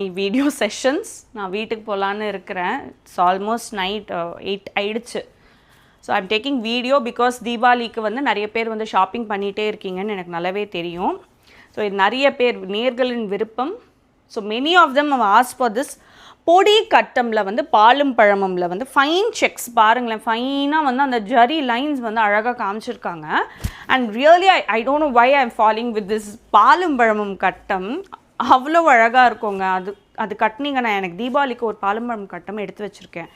Video sessions நான் வீட்டுக்கு போகலான்னு இருக்கிறேன். இட்ஸ் ஆல்மோஸ்ட் நைட் 8 ஆயிடுச்சு. So I'm taking video because தீபாவளிக்கு வந்து நிறைய பேர் வந்து ஷாப்பிங் பண்ணிகிட்டே இருக்கீங்கன்னு எனக்கு நல்லாவே தெரியும். ஸோ இது நிறைய பேர் நேர்களின் விருப்பம். So many of them ask for this பொடி கட்டமில் வந்து பாலும் பழமமில் வந்து ஃபைன் செக்ஸ் பாருங்களேன், ஃபைனாக வந்து அந்த ஜரி லைன்ஸ் வந்து அழகாக காமிச்சிருக்காங்க. And really I don't know why I am following with this பாலும் பழமம் கட்டம். அவ்வளோ அழகாக இருக்குங்க. அது கட்டினீங்கன்னா எனக்கு தீபாவளிக்கு ஒரு பாலம்பழம் கட்டம் எடுத்து வச்சுருக்கேன்.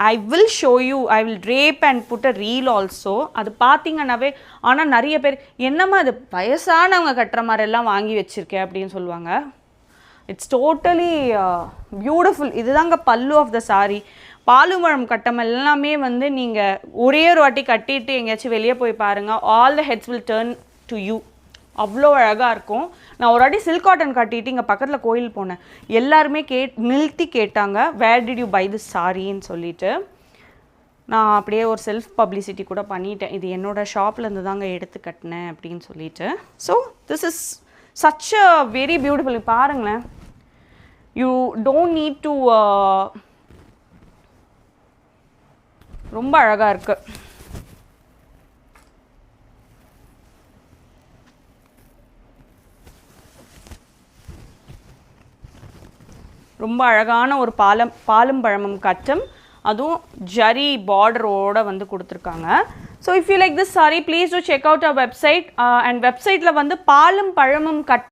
I will show you, I will drape and put a reel also. அது பார்த்தீங்கன்னாவே ஆனால் நிறைய பேர் என்னம்மா அது வயசானவங்க கட்டுற மாதிரிலாம் வாங்கி வச்சுருக்கேன் அப்படின்னு சொல்லுவாங்க. It's totally beautiful. இதுதாங்க பல்லு ஆஃப் த சாரி. பாலும்பழம் கட்டம் எல்லாமே வந்து நீங்கள் ஒரே ஒரு வாட்டி கட்டிட்டு எங்கேயாச்சும் வெளியே போய் பாருங்கள், all the heads will turn to you. அவ்வளோ அழகாக இருக்கும். நான் ஒரு வாட்டி சில்க் காட்டன் கட்டிட்டு இங்கே பக்கத்தில் கோயில் போனேன். எல்லாருமே நிறுத்தி கேட்டாங்க, where did you buy this சாரின்னு சொல்லிட்டு. நான் அப்படியே ஒரு செல்ஃப் பப்ளிசிட்டி கூட பண்ணிட்டேன், இது என்னோடய ஷாப்லேருந்து தாங்க எடுத்து கட்டினேன் அப்படின்னு சொல்லிட்டு. So this is such a very beautiful. பாருங்களேன், யூ டோன்ட் நீட் டு ரொம்ப அழகாக இருக்குது. ரொம்ப அழகான ஒரு பாலும் பழமும் கட்டம், அதுவும் ஜரி பார்டரோடு வந்து கொடுத்துருக்காங்க. So if you like this sari please to check out our website. அண்ட் வெப்சைட்டில் வந்து பாலும் பழமும்